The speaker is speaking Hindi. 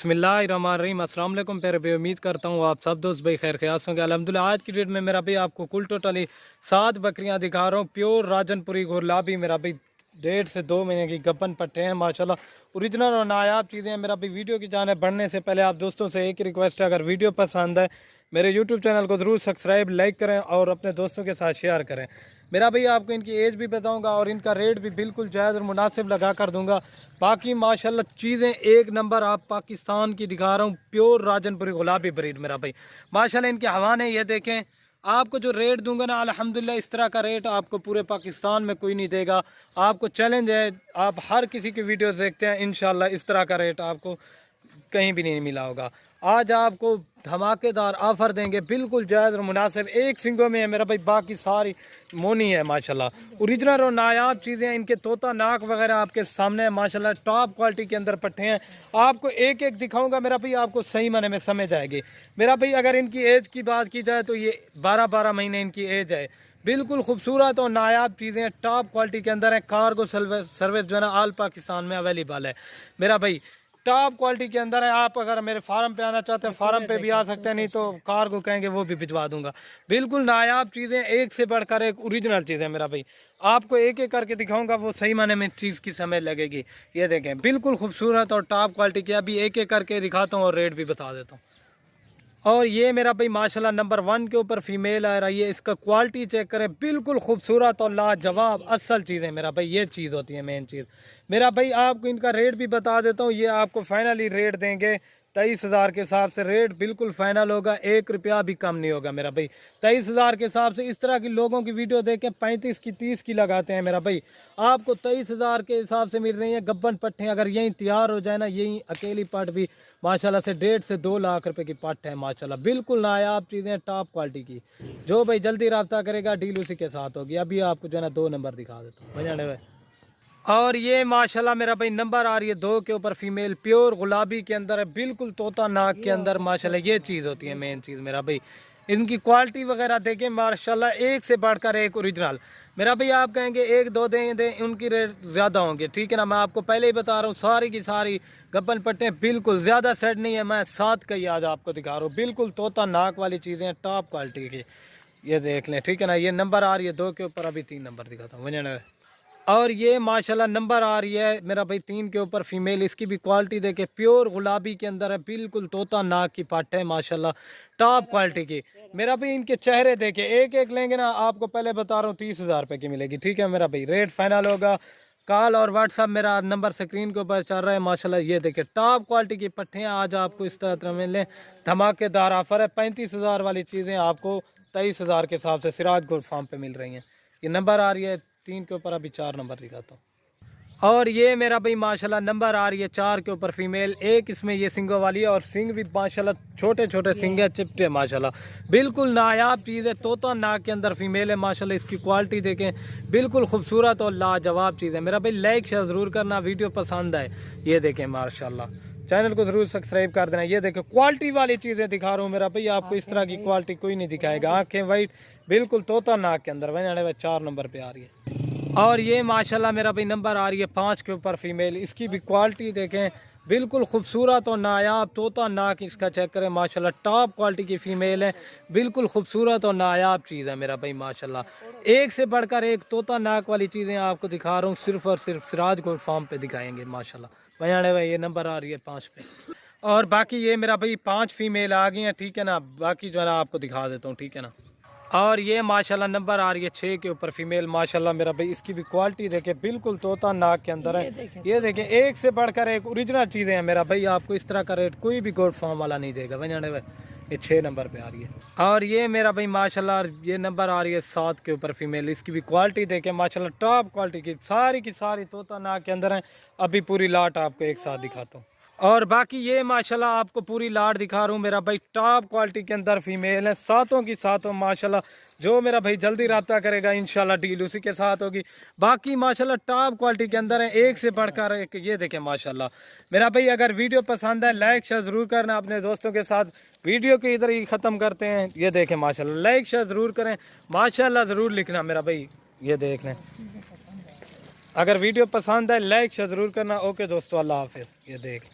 बिस्मिल्लाहिर्रहमानिर्रहीम। अस्सलाम वालेकुम प्यारे भाई, उम्मीद करता हूँ आप सब दोस्त भाई खैर ख्यास होंगे। अल्हम्दुलिल्लाह आज की डेट में मेरा भाई आपको कुल टोटली 7 बकरियां दिखा रहा हूँ। प्योर राजनपुरी गुलाबी मेरा भाई 1.5 से 2 महीने की गब्बन पट्टे हैं माशाल्लाह। ओरिजिनल और नायाब चीज़ें हैं मेरा भाई। वीडियो की जाने बढ़ने से पहले आप दोस्तों से एक रिक्वेस्ट है, अगर वीडियो पसंद है मेरे यूट्यूब चैनल को ज़रूर सब्सक्राइब लाइक करें और अपने दोस्तों के साथ शेयर करें। मेरा भाई आपको इनकी एज भी बताऊंगा और इनका रेट भी बिल्कुल जायज़ और मुनासिब लगा कर दूंगा। बाकी माशाल्लाह चीज़ें एक नंबर आप पाकिस्तान की दिखा रहा हूँ, प्योर राजनपुरी गुलाबी ब्रीड मेरा भाई माशाल्लाह। इनके हवाने ये देखें, आपको जो रेट दूंगा ना अल्हम्दुलिल्लाह इस तरह का रेट आपको पूरे पाकिस्तान में कोई नहीं देगा। आपको चैलेंज है, आप हर किसी की वीडियो देखते हैं, इंशाल्लाह इस तरह का रेट आपको कहीं भी नहीं मिला होगा। आज आपको धमाकेदार ऑफर देंगे, बिल्कुल जायज़ और मुनासिब। एक सिंगों में है मेरा भाई, बाकी सारी मोनी है माशाल्लाह। ओरिजिनल और नायाब चीज़ें हैं। इनके तोता नाक वगैरह आपके सामने है माशाल्लाह। टॉप क्वालिटी के अंदर पट्टे हैं। आपको एक एक दिखाऊंगा मेरा भाई, आपको सही माने में समझ आएगी मेरा भाई। अगर इनकी एज की बात की जाए तो ये 12-12 महीने इनकी एज है। बिल्कुल खूबसूरत और नायाब चीज़ें टॉप क्वालिटी के अंदर है। कार्गो सर्विस जो है ना ऑल पाकिस्तान में अवेलेबल है मेरा भाई। टॉप क्वालिटी के अंदर है। आप अगर मेरे फार्म पे आना चाहते हैं फार्म पे भी आ सकते हैं, नहीं तो कार को कहेंगे वो भी भिजवा दूंगा। बिल्कुल नायाब चीज़ें, एक से बढ़कर एक ओरिजिनल चीज़ें मेरा भाई। आपको एक एक करके दिखाऊंगा, वो सही माने में चीज़ की समझ लगेगी। ये देखें बिल्कुल खूबसूरत और टॉप क्वालिटी की। अभी एक एक करके दिखाता हूँ और रेट भी बता देता हूँ। और ये मेरा भाई माशाल्लाह नंबर 1 के ऊपर फीमेल आ रही है। इसका क्वालिटी चेक करें, बिल्कुल खूबसूरत और लाजवाब असल चीज़ है मेरा भाई। ये चीज़ होती है मेन चीज़ मेरा भाई। आपको इनका रेट भी बता देता हूँ। ये आपको फाइनली रेट देंगे 23,000 के हिसाब से। रेट बिल्कुल फाइनल होगा, 1 रुपया भी कम नहीं होगा मेरा भाई। 23,000 के हिसाब से। इस तरह की लोगों की वीडियो देख के 35 की 30 की लगाते हैं मेरा भाई। आपको 23,000 के हिसाब से मिल रही है गब्बन पट्टे। अगर यहीं तैयार हो जाए ना, यहीं अकेली पट भी माशाल्लाह से 1.5 से 2 लाख रुपए की पट है माशाल्लाह। बिल्कुल नायाब चीज़ें टॉप क्वालिटी की। जो भाई जल्दी रब्ता करेगा डील उसी के साथ होगी। अभी आपको जो है ना 2 नंबर दिखा देता हूँ बजाने में। और ये माशाल्लाह मेरा भाई नंबर आ रही है 2 के ऊपर फीमेल, प्योर गुलाबी के अंदर है, बिल्कुल तोता नाक के अंदर माशाल्लाह। ये चीज़ होती है मेन चीज़ मेरा भाई। इनकी क्वालिटी वगैरह देखें माशाल्लाह, एक से बढ़कर एक ओरिजिनल मेरा भाई। आप कहेंगे 1-2 दें उनकी रेट ज़्यादा होंगे, ठीक है ना। मैं आपको पहले ही बता रहा हूँ, सारी की सारी गब्बन पट्टे बिल्कुल ज़्यादा सेट नहीं है। मैं 7 का ही आज आपको दिखा रहा हूँ। बिल्कुल तोता नाक वाली चीज़ें हैं टॉप क्वालिटी की। ये देख लें, ठीक है ना। ये नंबर आ रही है 2 के ऊपर। अभी 3 नंबर दिखाता हूँ। और ये माशाल्लाह नंबर आ रही है मेरा भाई 3 के ऊपर फीमेल। इसकी भी क्वालिटी देखे, प्योर गुलाबी के अंदर है, बिल्कुल तोता नाक की पट है माशाल्लाह, टॉप क्वालिटी की मेरा भाई। इनके चेहरे देखे, एक एक लेंगे ना आपको पहले बता रहा हूँ 30,000 रुपये की मिलेगी, ठीक है मेरा भाई। रेट फाइनल होगा। कॉल और व्हाट्सअप मेरा नंबर स्क्रीन के ऊपर चल रहा है माशाल्लाह। ये देखे टॉप क्वालिटी की पट्टियाँ आज आपको इस तरह मिले। धमाकेदार ऑफर है। 35,000 वाली चीज़ें आपको 23,000 के हिसाब से सिराज गोल्ड फार्म पे मिल रही हैं। ये नंबर आ रही है 3 के ऊपर। अभी 4 नंबर दिखाता हूँ। और ये मेरा भाई माशाल्लाह नंबर आ रही है 4 के ऊपर फीमेल। एक इसमें ये सिंगों वाली है और सिंग भी माशाल्लाह छोटे छोटे सिंग है, चिपटे माशाल्लाह। बिल्कुल नायाब चीज़ है। तोता नाक के अंदर फीमेल है माशाल्लाह। इसकी क्वालिटी देखें, बिल्कुल खूबसूरत और लाजवाब चीज़ है मेरा भाई। लाइक शेयर ज़रूर करना, वीडियो पसंद आए। ये देखें माशाल्लाह, चैनल को ज़रूर सब्सक्राइब कर देना। ये देखो क्वालिटी वाली चीज़ें दिखा रहा हूँ मेरा भाई। आपको इस तरह की क्वालिटी कोई नहीं दिखाएगा। आंखें वाइट, बिल्कुल तोता नाक के अंदर। वही 4 नंबर पे आ रही है। और ये माशाल्लाह मेरा भाई नंबर आ रही है 5 के ऊपर फीमेल। इसकी भी क्वालिटी देखें, बिल्कुल खूबसूरत और नायाब तोता नाक इसका चेक करें माशाल्लाह। टॉप क्वालिटी की फीमेल है, बिल्कुल खूबसूरत और नायाब चीज़ है मेरा भाई माशाल्लाह। एक से बढ़कर एक तोता नाक वाली चीज़ें आपको दिखा रहा हूँ, सिर्फ और सिर्फ सिराज गोल्ड फार्म पे दिखाएंगे माशाल्लाह। बयाने भाई ये नंबर आ रही है 5 पे। और बाकी ये मेरा भाई 5 फीमेल आ गई हैं, ठीक है ना। बाकी जो है ना आपको दिखा देता हूँ, ठीक है ना। और ये माशाल्लाह नंबर आ रही है 6 के ऊपर फीमेल माशाल्लाह मेरा भाई। इसकी भी क्वालिटी देखे, बिल्कुल तोता नाक के अंदर है। ये देखें एक से बढ़कर एक ओरिजिनल चीज़ें हैं मेरा भाई। आपको इस तरह का रेट कोई भी गोल्ड फार्म वाला नहीं देगा। वही ये 6 नंबर पे आ रही है। और ये मेरा भाई माशाल्लाह ये नंबर आ रही है 7 के ऊपर फीमेल। इसकी भी क्वालिटी देखें माशाल्लाह, टॉप क्वालिटी की सारी तोता नाक के अंदर है। अभी पूरी लाट आपको एक साथ दिखाता हूँ। और बाकी ये माशाल्लाह आपको पूरी लाट दिखा रहा हूँ मेरा भाई। टॉप क्वालिटी के अंदर फीमेल है, सातों की सातों माशाल्लाह। जो मेरा भाई जल्दी रब्ता करेगा इंशाल्लाह डील उसी के साथ होगी। बाकी माशाल्लाह टॉप क्वालिटी के अंदर है, एक से बढ़कर एक। ये देखें माशाल्लाह मेरा भाई। अगर वीडियो पसंद है लाइक शेयर ज़रूर करना अपने दोस्तों के साथ। वीडियो के इधर ही ख़त्म करते हैं। ये देखें माशाल्लाह, लाइक शेयर ज़रूर करें माशाल्लाह, ज़रूर लिखना मेरा भाई। ये देख लें, अगर वीडियो पसंद है लाइक शेयर ज़रूर करना। ओके दोस्तों, अल्लाह हाफिज़। ये देख